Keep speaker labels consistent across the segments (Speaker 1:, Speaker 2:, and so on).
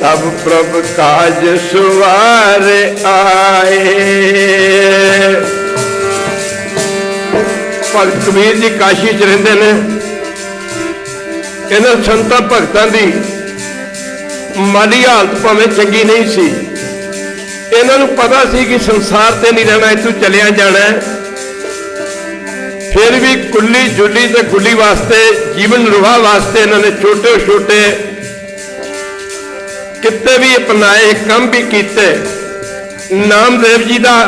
Speaker 1: तब प्रभु काज सुवार आए। भगत कबीर जी काशी च रहिंदे ने। इन्हां संतां भगतां दी माली हालत भावें चंगी नहीं सी, इन्हां नूं पता सी कि संसार ते नहीं रहना, इत्थों चलिया जाना है। फिर भी कुली जुली ते गुली वास्ते, जीवन निर्वाह वास्ते इन्होंने छोटे छोटे किते भी अपनाए, काम भी किए। नामदेव जी का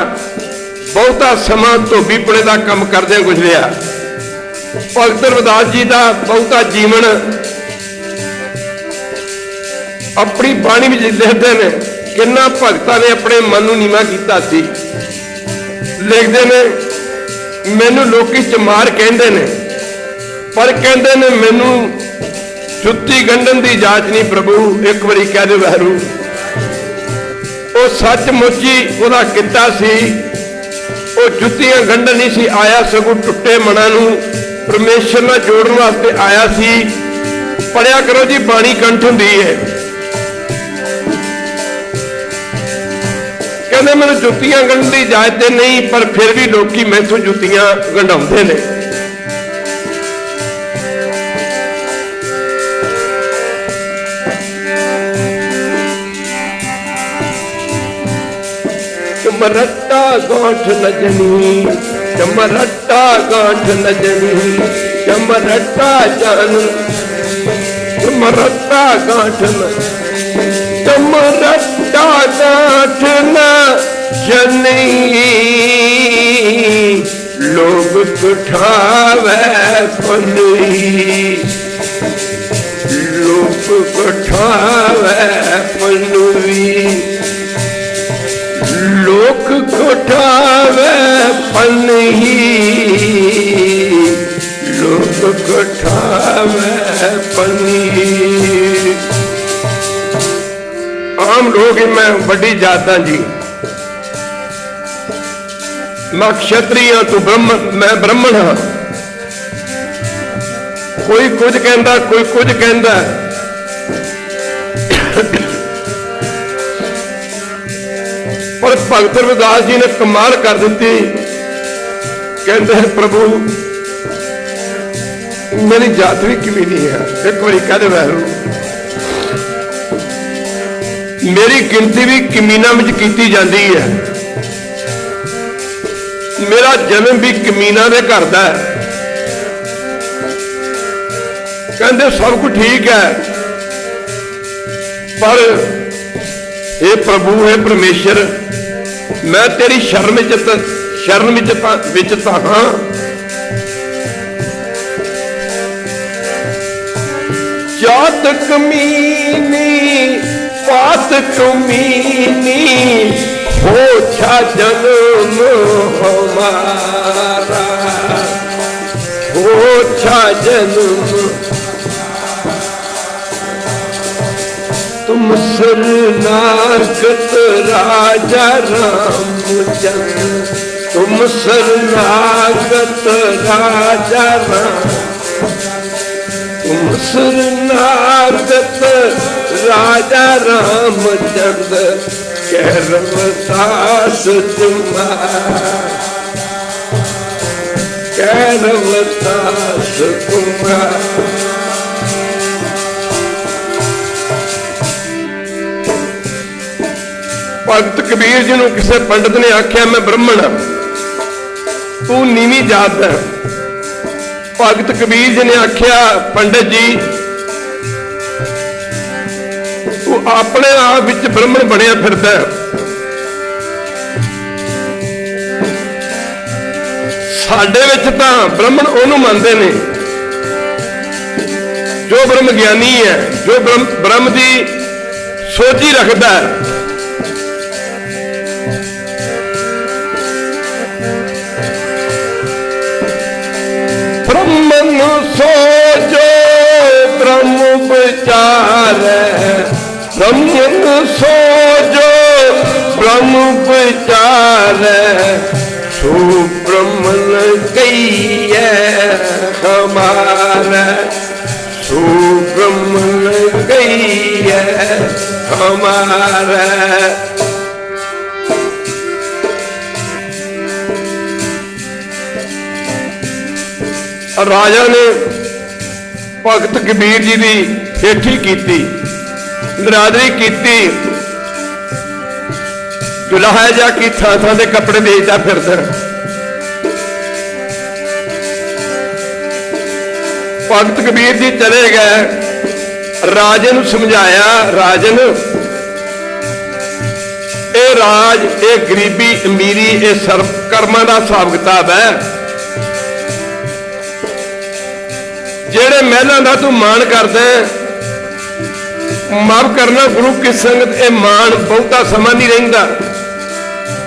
Speaker 1: बहुता समा धोबीपुणे का काम करदे गुजरिया। भगत रविदास जी का बहुता जीवन अपनी बाणी में लिखते हैं। किन्ना भगतां ने अपने मन नूं नीवा कीता सी। लिखते हैं, मैनू लोकी चमार कहते हैं, पर कहते हैं मैनू जुत्ती गंढन की जांच नहीं प्रभु, एक बारी कह दे वैरू। वो सचमुच ही वह किता सी, वो जुत्तियां गंढन नहीं सी आया, सगों टुटे मना नूं परमेश्वर नाल जोड़न वास्ते आया सी। पढ़िया करो जी, बाणी कंठ हुंदी है। कहते मैंने जुत्तियां गंढण की इजाजत नहीं, पर फिर भी लोग मैथों जुत्तियां गंढाउंदे ने। चमरट्टा गांठ नजनी, चमरट्टा गांठ नजनी, चमरट्टा जान, चमरट्टा गांठ नजनी, चमरट्टा गांठ नजनी। लोग उठावे पनुई, लोग उठावे पनुई, लोक कोठावे पन्ही, लोक कोठावे पन्ही। आम लोग मैं बड़ी जाता जी, मैं क्षत्रिय हाँ, तू ब्रह्म, मैं ब्राह्मण हाँ। कोई कुछ कहता, कोई कुछ कहता। पर भगत रविदास जी ने कमाल कर दी। कहते हैं प्रभु मेरी जात भी कमीनी है, एक बारी कह दे वैरू। मेरी गिनती भी कमीना में की जाती है। मेरा जन्म भी कमीना दे घर दा है। कहते सब कुछ ठीक है, पर हे प्रभु, हे परमेश्वर, मैं तेरी शरण विच हाँ। जात कमीनी पात कमीनी, हो छा जन्म हमारा, हो छा जन्म। तुम शरणागत राजा रामचंद्र, तुम शरणागत राजा राम, तुम शरणागत राजा रामचंद्र। कह रवदास तुम्हारा, कह रवदास तुम्हारा। भगत कबीर जी ने किसी पंडित ने आख्या मैं ब्राह्मण हाँ, तू नीवी जात है। भगत कबीर जी ने आख्या पंडित जी तू अपने आप विच ब्राह्मण बनया फिरदा है। साडे विच तां ब्राह्मण ओनू मनदे ने जो ब्रह्म ज्ञानी है, जो ब्रह्म की सोची रखता है। ब्रह्मनु सोचो ब्रह्म विचार, ब्रह्मनु सोचो ब्रह्म विचार। सो ब्रह्मन कही है हमारा, सो ब्रह्मन कही है हमारा। राजा ने भगत कबीर जी की हेठी की, नरादरी की, जुलाहा जा की थां थां दे कपड़े बेचता फिरदा। भगत कबीर जी चले गए, राजे नूं समझाया, राजन ये राज, ये गरीबी अमीरी, ये सर्व कर्मां दा हिसाब किताब है। जेड़े महलों का तू मान करदा, माफ करना गुरु की संगत, ये मान बहुता समा नहीं रहिंदा।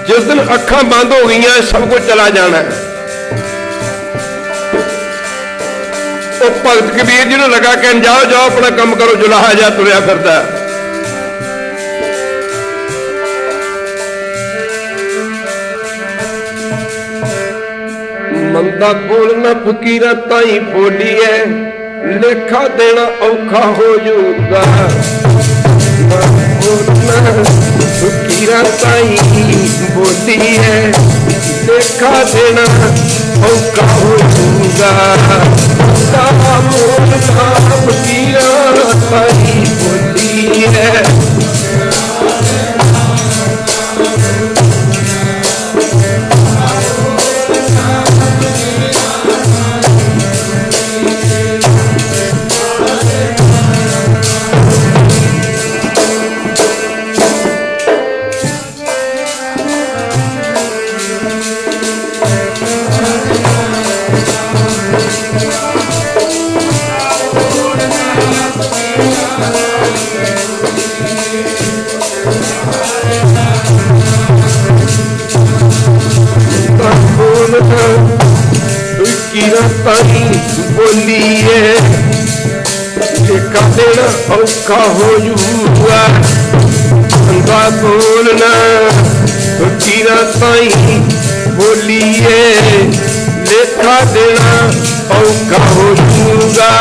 Speaker 1: जिस दिन अखां बंद हो गई सब कुछ चला जाना। तो भगत कबीर जी ने लगा कह जाओ जाओ अपना काम करो, जुलाहा जा तुरया फिरदा। मंदा बोलना फकीरा ताई बोली है, लेखा देना औखा हो जाऊगा। बोलना फकीरा ताई बोली है, लेखा देना औखा हो जाऊगा। बोलना फकीरा ताई बोली है, ताई बोली है, लेखा देना औखा हो जाऊगा। बंदा बोलना फकीरा ताई बोली है, लेखा देना औखा हो जाऊगा।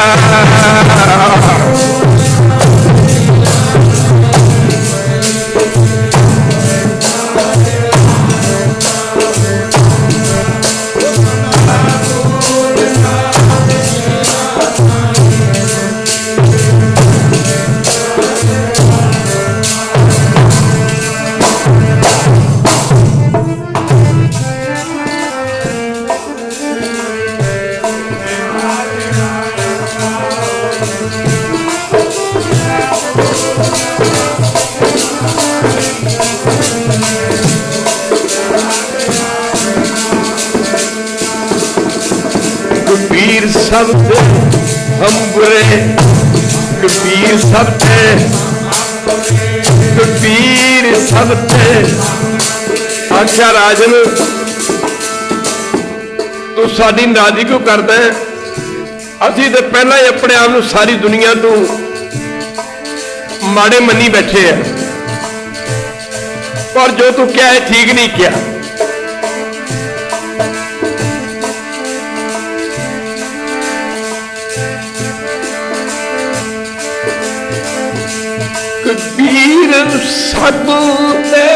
Speaker 1: कबीर सब थे हम बुरे, कबीर सब थे, कबीर सब थे। आख्या राजन तू साडी नाराजगी क्यों करदा है? असीं तो पहला ही अपने आप नूं सारी दुनिया तो माड़े मनी बैठे हैं, पर जो तू क्या है ठीक नहीं किया। कबीर सब दे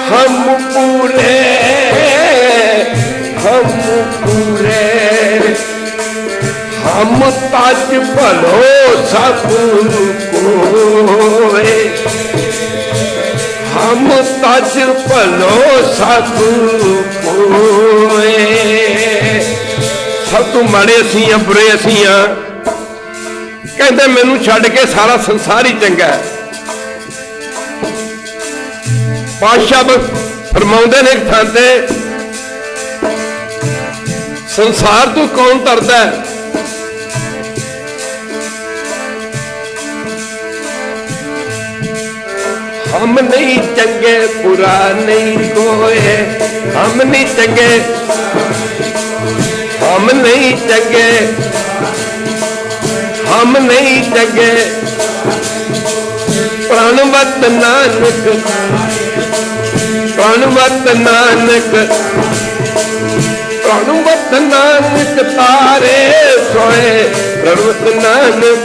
Speaker 1: हम पूरे, हम पूरे, हम ताज भलो सब कोए, हम ताज भलो सब कोए। सब तू माड़े असी हाँ, बुरे असी हाँ। कहते मैनू छड्ड के सारा संसार ही चंगा है। पातशाह फरमाउंदे ने एक थां ते, संसार तू कौन तरदा है? हम नहीं चंगे बुरा नहीं कोई, हम नहीं चंगे, हम नहीं चंगे, हम नहीं चंगे। प्रणवत नानक, प्रणवत नानक, प्रणवत नानक तारे सोए, प्रणवत नानक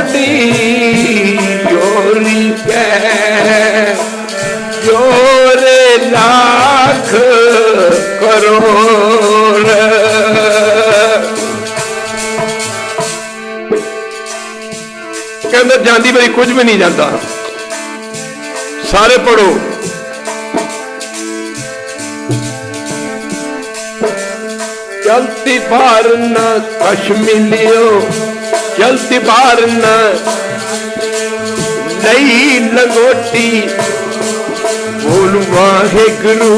Speaker 1: कोटि जोरी के जोरे लाख करोड़। कहते जाती बारी कुछ भी नहीं जाता। सारे पढ़ो। चलती बार न कश मिलियो, चलती बार न नई लंगोटी, बोल वाहे गुरु,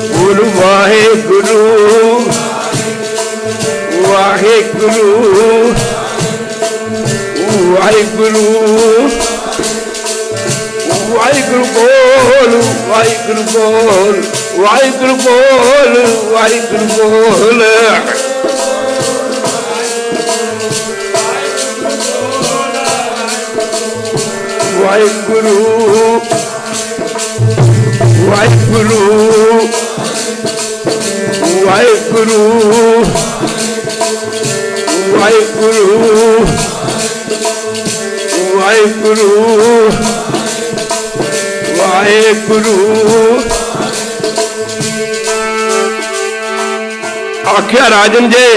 Speaker 1: बोल वाहे गुरु, वाहे गुरु, वाहे गुरु, वाहे गुरु बोल, वाहे गुरु बोल, वाहे गुरु बोल, वाहे गुरु बोल। वाहे गुरु, वाहे गुरु, वाहे गुरु, वाहे गुरु, वाहे गुरु, वाहे गुरु। आख्या राजन जे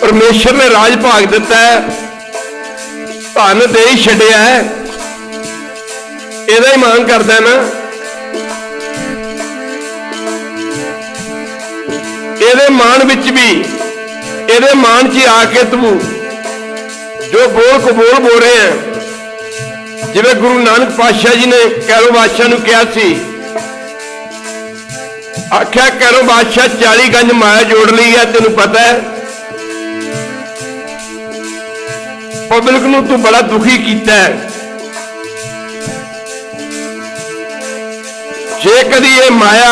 Speaker 1: परमेश्वर ने राज भाग दिता है, धन दे ही छड्या है, ਇਹਦਾ ਹੀ ਮਾਣ ਕਰਦਾ ਨਾ। ਇਹਦੇ ਮਾਣ ਵਿੱਚ ਵੀ, ਇਹਦੇ ਮਾਣ 'ਚ ਆ ਕੇ ਤੂੰ ਜੋ ਬੋਲ ਕਬੂਲ ਬੋਲ ਰਹੇ ਹੈ, ਜਿਵੇਂ ਗੁਰੂ ਨਾਨਕ ਪਾਤਸ਼ਾਹ ਜੀ ਨੇ ਕੈਰੋਂ ਬਾਦਸ਼ਾਹ ਨੂੰ ਕਿਹਾ ਸੀ, ਆਖਿਆ ਕੈਰੋਂ ਬਾਦਸ਼ਾਹ 40 ਗੰਜ ਮਾਇਆ ਜੋੜ ਲਈ ਹੈ, ਤੈਨੂੰ ਪਤਾ ਹੈ। ਪਬਲਿਕ ਨੂੰ ਤੂੰ ਬੜਾ ਦੁਖੀ ਕੀਤਾ ਹੈ। जे कदी ये माया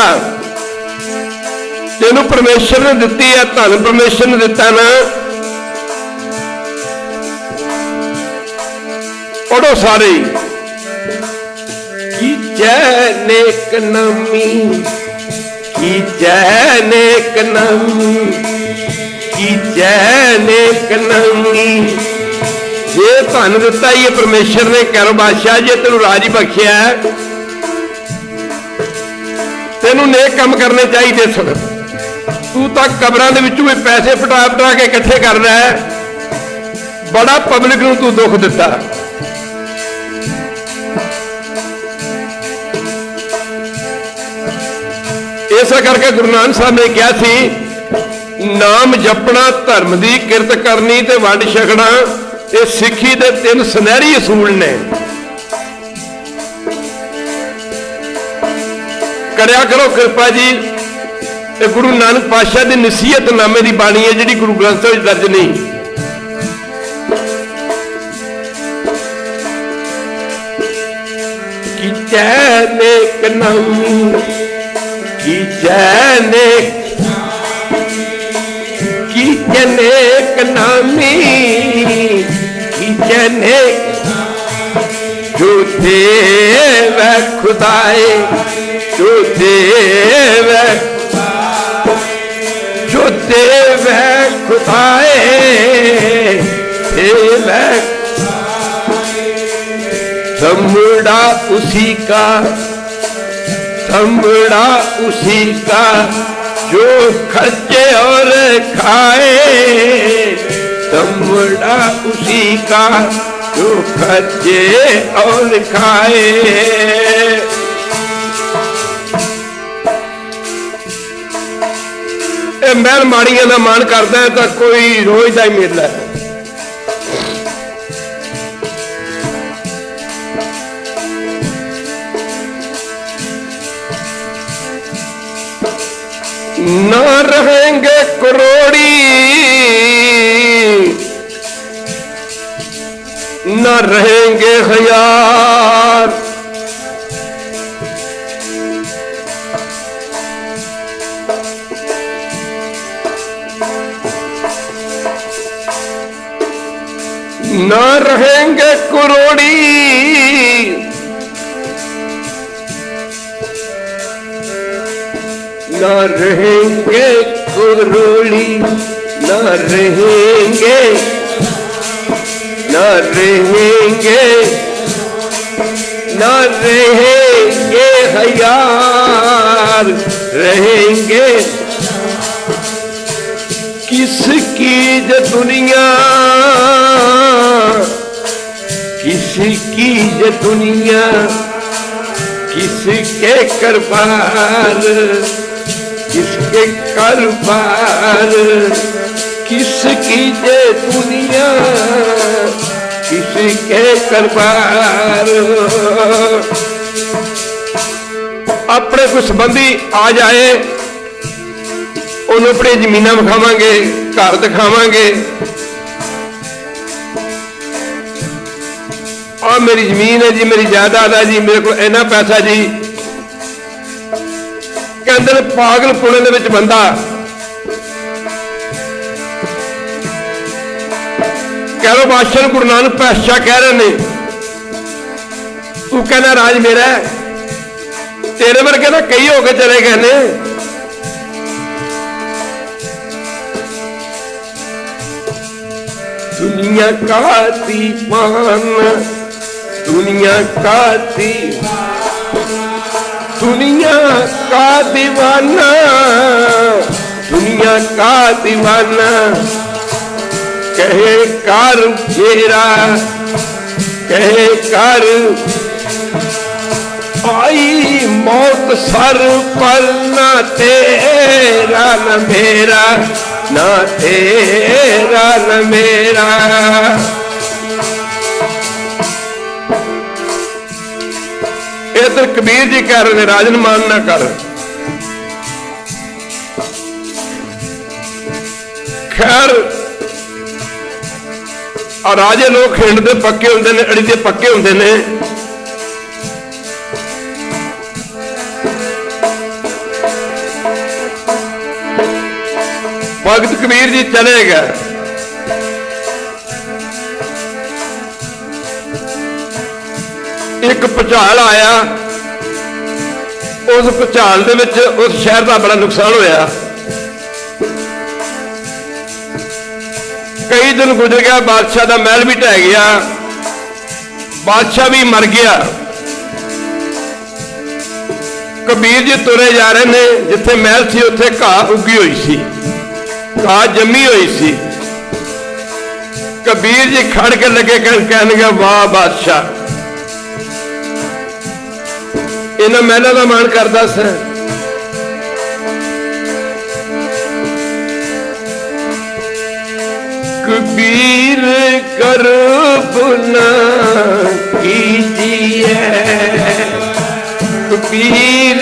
Speaker 1: तेनू परमेश्वर ने दिती है, धन परमेश्वर ने दिता ना, पढ़ो सारे। की जय नेक नामी, की जय नेक नामी, की जय नेक नामी। जे धन दिता ही है परमेश्वर ने कैरੋਂ बादशाह, जे तेनू राज बख्शिया है, तेनू नेक काम करने चाहिए। सुन, तू तो कबरां दे विचों भी पैसे पटा पटा के इकट्ठे कर रहा है, बड़ा पब्लिक नूं तू दुख दिता। इस करके गुरु नानक साहब ने कहा सी, नाम जपना, धर्म की किरत करनी ते वंड छकना, ये सिक्खी दे 3 सुनहरी असूल ने। करया करो कृपा जी। गुरु नानक पातशाह की नसीहतनामे की बाणी है, जिहड़ी गुरु ग्रंथ साहिब दर्ज नहीं। की जय नेक नामी, की जय नेक, की जय नेक नामी, की जय नेक, जो देव खुदाए, जो देव, जो देव खुदाए, देव संबड़ा उसी का, संबड़ा उसी का, जो खर्चे और खाए, संबड़ा उसी का, जो खर्चे और खाए। महल माड़ियां का मान करता है तो कोई रोज का ही मेला है। न रहेंगे करोड़ी, न रहेंगे हजार, न रहेंगे करोड़ी, न रहेंगे करोड़ी, न रहेंगे ना रहेंगे, ना रहेंगे हयार, रहेंगे किसकी ज दुनिया, किसकी ज दुनिया, किसके करबार, किसके करबार, किसकी जे दुनिया, किसके करबार। अपने कोई संबंधी आ जाए, उन्होंने अपनी जमीना विखावांगे, घर दिखावांगे, आ मेरी जमीन है जी, मेरी जायदाद है जी, मेरे को इन्ना पैसा जी। कहते पागलपुणे दे विच बंदा कह लो बादशाह गुरु नानक पातशाह कह रहे ने, तू कहना राज मेरा है, तेरे वर्गे ना कई हो के चले गए ने। दुनिया का दीवाना, दुनिया का दुनिया का दीवाना, दुनिया का दीवाना, कहे कर फेरा, कहे कर आई मौत सर पर, ना तेरा न मेरा, ना तेरा न मेरा। इधर कबीर जी कह रहे राजन मान ना कर। खैर राजे लोग खिंड दे पक्के होंदे ने, अड़ी दे पक्के होंदे ने। भगत कबीर जी चले गए। एक भुचाल आया, उस भुचाल दे विच उस शहर का बड़ा नुकसान होया। कई दिन गुजर गया, बादशाह का महल भी ढह गया, बादशाह भी मर गया। कबीर जी तुरे जा रहे ने, जिथे महल सी उत्थे घाह उगी हुई सी, घाह जमी हुई सी। कबीर जी खड़ के लगे कहने वाह बादशाह, इन्हां महलों का मान करदा स। कबीर गर्भ न कीजिए, कबीर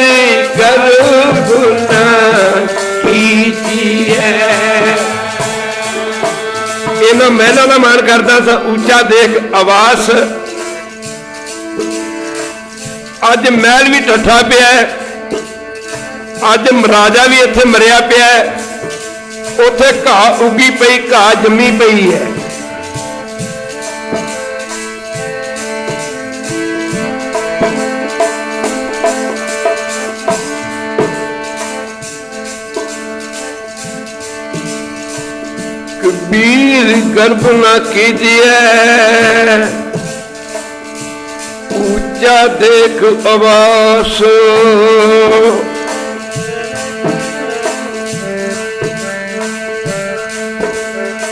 Speaker 1: गर्भ न कीजिए। इन्हां महलों का मान करदा सा, ऊंचा देख आवास। अज महल भी ठट्ठा पिया, अज राजा भी इत्थे मरिया पिया, उथे घाह उगी पई, घाह जमी पई है। कबीर गर्भ न कीजिए, ऊंचा देख आवास।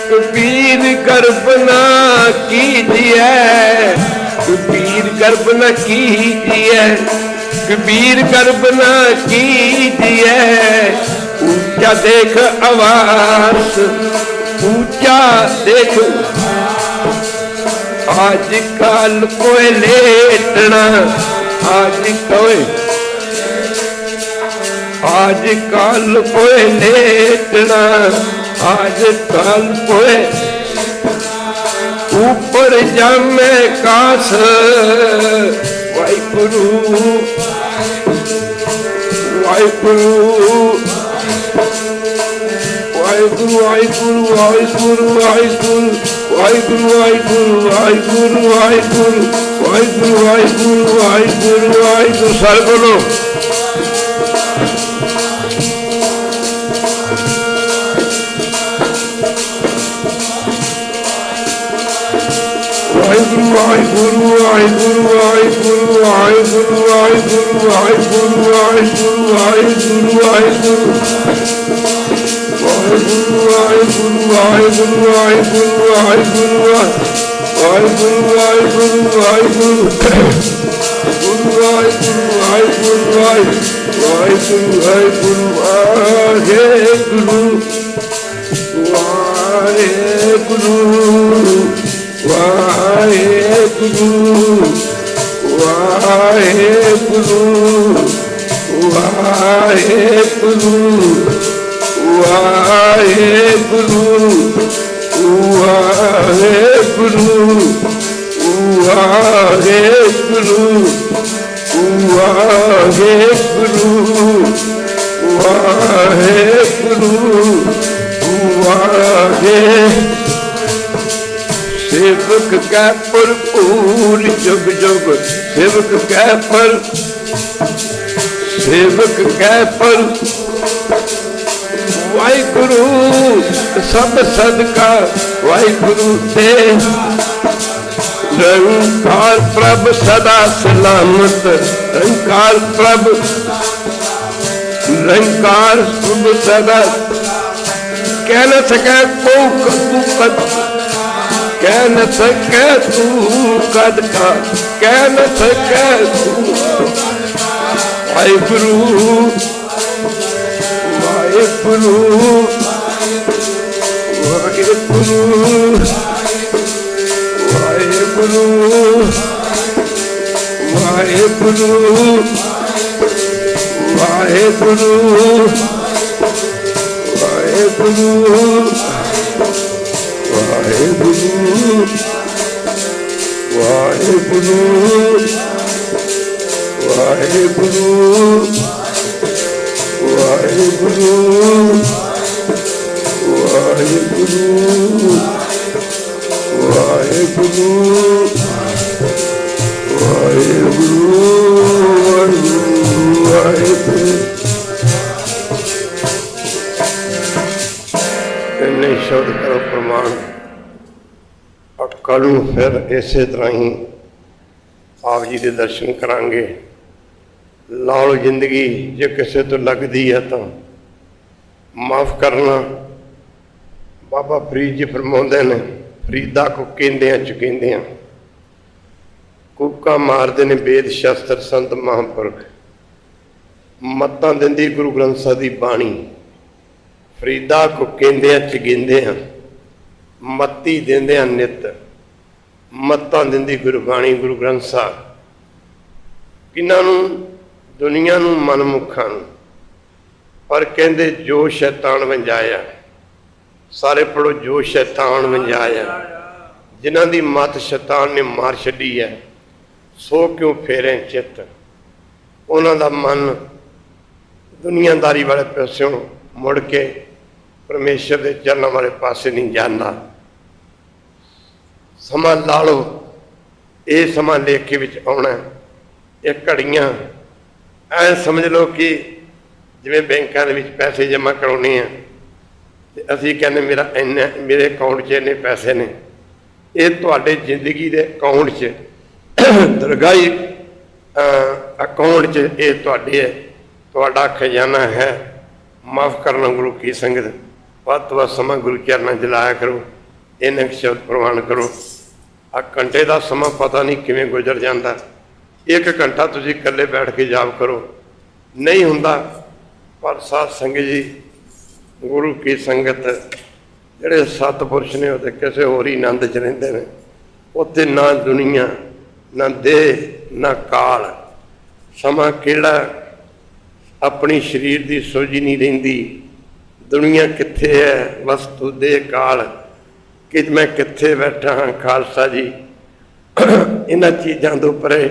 Speaker 1: कबीर गर्भ न कीजिए, कबीर गर्भ न कीजिए, कबीर गर्भ न कीजिए। ऊंचा देख आवास, ऊंचा देख। आज कल कोई लेटना, आज कोई, आज कल कोई लेटना, आज कल कोई ऊपर जमे कास। वाहिगुरु वाहिगुरु वाहिगुरु वाहिगुरु वाहिगुरु वाहिगुरु वाहिगुरु वाहिगुरु वाहिगुरु वाहिगुरु वाहिगुरु वाहिगुरु वाहिगुरु वाहिगुरु। सारे बोलो। ਵਾਹਿਗੁਰੂ ਵਾਹਿਗੁਰੂ ਵਾਹਿਗੁਰੂ ਵਾਹਿਗੁਰੂ ਵਾਹਿਗੁਰੂ ਵਾਹਿਗੁਰੂ ਵਾਹਿਗੁਰੂ ਵਾਹਿਗੁਰੂ ਵਾਹਿਗੁਰੂ ਵਾਹਿਗੁਰੂ ਵਾਹਿਗੁਰੂ ਵਾਹਿਗੁਰੂ ਵਾਹਿਗੁਰੂ ਵਾਹਿਗੁਰੂ ਵਾਹਿਗੁਰੂ ਵਾਹਿਗੁਰੂ ਵਾਹਿਗੁਰੂ ਗੁਰੂ ਵਾਹਿਗੁਰੂ ਵਾਹਿਗੁਰੂ ਵਾਹਿਗੁਰੂ ਵਾਹਿਗੁਰੂ ਵਾਹਿਗੁਰੂ ਵਾਹਿਗੁਰੂ ਵਾਹਿਗੁਰੂ ਵਾਹਿਗੁਰੂ ਵਾਹਿਗੁਰੂ ਵਾਹਿਗੁਰੂ ਵਾਹਿਗੁਰੂ ਵਾਹਿਗੁਰੂ ਵਾਹਿਗੁਰੂ ਵਾਹਿਗੁਰੂ सेवक कै भरपूर जुग जुग सेवक कै पर सेवक कै पर वाहिगुरु सब सदका वाहिगुरु दे निरंकार प्रभ सदा सलामत निरंकार प्रभ निरंकार शुभ सदा कह न सकै को तू कद कह न सके तू कद का कह न सके तू वाहिगुरु वाहिगुरु वाहिगुरु वाहिगुरु वाहिगुरु वाहिगुरु वाहिगुरु वाहिगुरु वाहिगुरु वाहिगुरु वाहिगुरु वाहिगुरु वाहिगुरु वाहिगुरु वाहिगुरु इन्ने शब्द करो प्रमाण कल फिर इसे तरह ही आप जी के दर्शन करांगे लाओ जिंदगी जो किसी तो लगती है तो माफ़ करना बाबा फरीद जी फरमाते ने फरीदा को कहंदियां चुकेंदियां कूका मारते ने वेद शास्त्र संत महापुरख मत्तां दिंदी गुरु ग्रंथ साहिब दी बाणी फरीदा को कहंदियां चुकेंदियां मत्ती देंदियां नित मत्तां दिंदी गुरबाणी गुरु ग्रंथ साहब किन्हां नूं दुनिया नूं मनमुखां नूं पर कहंदे जो शैतान वंजाया सारे पढ़ो जो शैतान वंजाया जिन्हां दी मत शैतान ने मार छड्डी है सो क्यों फेरे चित उन्हां दा मन दुनियादारी वाले पासों मुड़ के परमेश्वर के चरणों वाले पासे नहीं जाता समा ला लो ये समा लेखे विच आना ये घड़ियाँ ऐ समझ लो कि जिवें बैंकों के पैसे जमा करवाने हैं तो असीं कहने मेरा इन्ने मेरे अकाउंट च इन्ने पैसे ने ये तुहाडे जिंदगी के अकाउंट च दरगाही अकाउंट च ये तुहाडा खजाना है। माफ़ करना गुरु की संगत वध तो वध समा गुरु चरणों च लाया करो इन्हें शब्द प्रवान करो आ घंटे का समा पता नहीं किवें गुजर जाता एक घंटा तुसीं इकल्ले बैठ के जाप करो नहीं हुंदा पर साध संगत जी गुरु की संगत जिहड़े सतपुरुष ने वो किसी होर ही आनंद च रहिंदे ने उत्थे ना दुनिया ना देह ना काल समा किहड़ा अपनी शरीर की सोझी नहीं रहिंदी दुनिया कित्थे है वस्तु दे काल कि मैं कित्थे बैठा हाँ खालसा जी इन्हां चीज़ों तो परे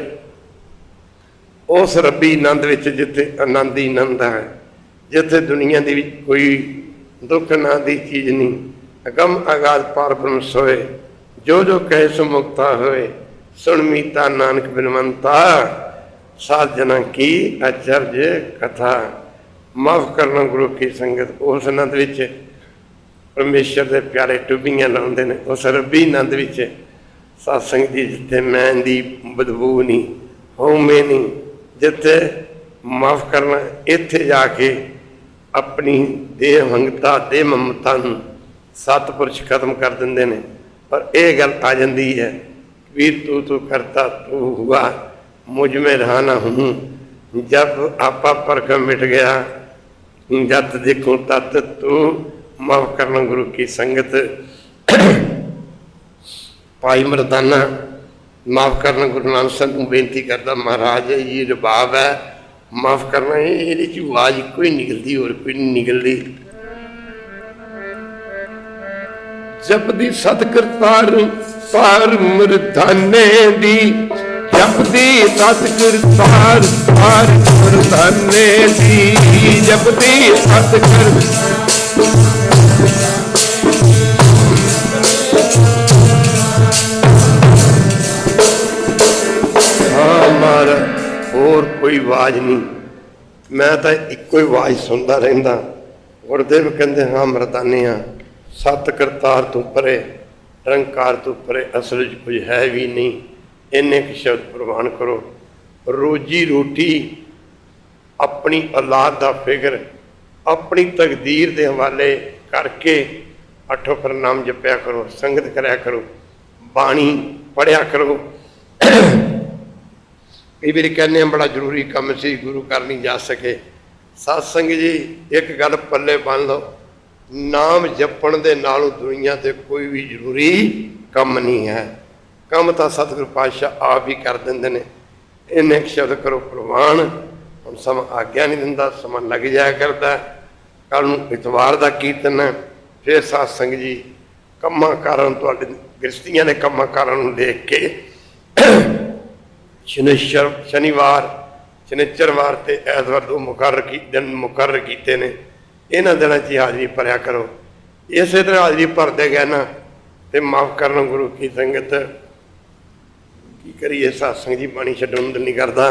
Speaker 1: उस रब्बी आनंद विच जिथे आनंद ही आनंद है जिथे दुनिया की कोई दुख ना दी चीज़ नहीं अगम आगाज पार ब्रह्म सोए जो जो कहे सो मुक्ता होए सुन मीता नानक बिनवंता सात जना की आचार्य कथा। माफ़ करना गुरु की संगत उस आनंद विच परमेश्वर के प्यारे टुबियां लाउंदे ने उस रब्बी आनंद विच सत्संग जी जिथे मैं दी बदबू नहीं होमे नहीं, जिथे माफ करना इत्थे जाके अपनी देह मंगता देह ममता नूं सतपुरुष खत्म कर देंदे ने। पर यह गल आ जाती है, वीर तू तू करता तू हुआ मुझ में रहा ना हूँ। जब आपा परख मिट गया जत देखूं तत तू, माफ करना गुरु की संगत। भाई मरदाना माफ करना गुरु नानक साहब को बेनती करता, महाराज ये रबाब है, माफ करना ये आवाज कोई निकलती और कोई नहीं निकलती। जपदी सतकरतार पार मरदाने दी, जपदी सतकरतार पार मरदाने दी, जपदी सतकर होर कोई आवाज नहीं, मैं तो इको ही आवाज सुनता रहिंदा। गुरदेव कहते हाँ मरदाने हाँ, सत करतार तू परे रंकार तू परे, असल कुछ है भी नहीं। इन्ने क शब्द प्रवान करो। रोजी रोटी अपनी औलाद का फिक्र अपनी तकदीर के हवाले करके अठो प्रणाम जपया करो, संगत करया करो, बाणी पढ़िया करो। कई बार कहने बड़ा जरूरी काम से गुरु कर नहीं जा सके। सत्संग जी एक गल पल्ले बन लो, नाम जपण दे नालों दुनिया ते कोई भी जरूरी काम नहीं है। काम तो सतगुरु पातशाह आप ही कर देंदे ने। इन्ने शब्द करो प्रवान। हम समा आग्ञा नहीं दिंदा, समा लग जाया करता। कल नूं इतवार का कीर्तन है, फिर सत्संग जी कम्मां कारां तुहाडे गृहस्थियां ने कम्मां कारां नूं देख के शनिवार शनिचरवार ते ऐतवार दो दिन मुकर्रर कीते ने। इन्हां दिनां च हाज़री भरिया करो। इसे तरह हाज़री भरदे गए ना ते माफ करना गुरु की संगत। की करिए सत्संग जी बाणी छड्डण नूं दिल नहीं करदा।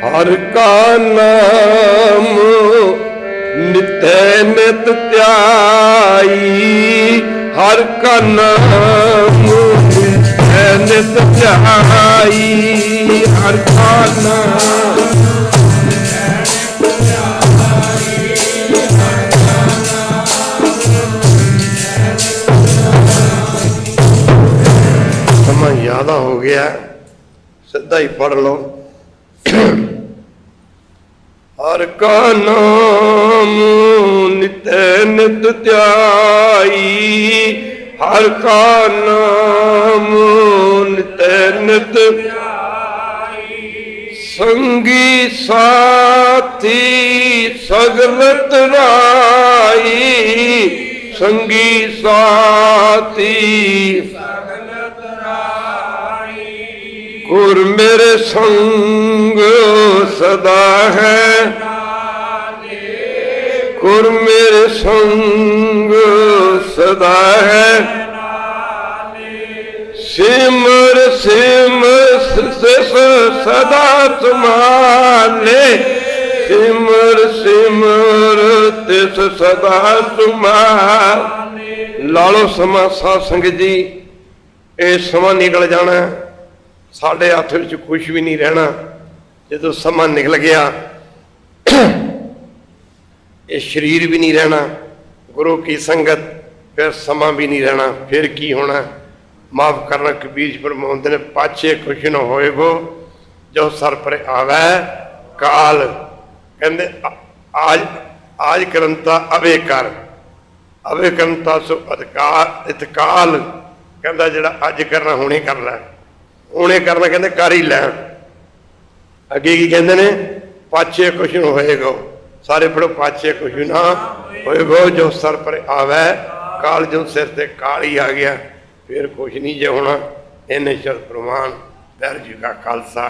Speaker 1: हर का नाम नित नित त्याई, हर का नाम नित नित त्याई, हर का नाम समा ज्यादा हो गया, सीधा ही पढ़ लो। हर का नाम नित नित त्याई, हर का नाम नित नित संगी साथी सगलत राई, संगी साथी गुर मेरे संग सदा है, गुर मेरे संग सदा है। सिमर सिमर सदा तुम्हारे, सिमर सिमर तिस सदा तुम्हारे। लालो समा सत्संग जी, ये समा निकल जाना, साढ़े हथ विच कुछ भी नहीं रहना। जो समा निकल गया ये शरीर भी नहीं रहना, गुरु की संगत, फिर समा भी नहीं रहना। फिर की होना? माफ करना कबीर फरमाते ने, पाछे कुछ न होएगो जो सर पर आवे काल। कहते आज आज करंता अवे कर, अवे करंता सो अधिकार इतकाल। कहता जिहड़ा अज करना हुणे कर लै, हुणे करना कहते कर ही लै। अगे की कहते ने, पाछे कुछ न होएगो। सारे पढ़ो, पाछे कुछ ना होएगो जो सर पर आवे काल। जो सिर ते काल ही आ गया फिर कुछ नहीं जे होना। इन्हें शब्द प्रमाण। वाहिगुरू जी का खालसा।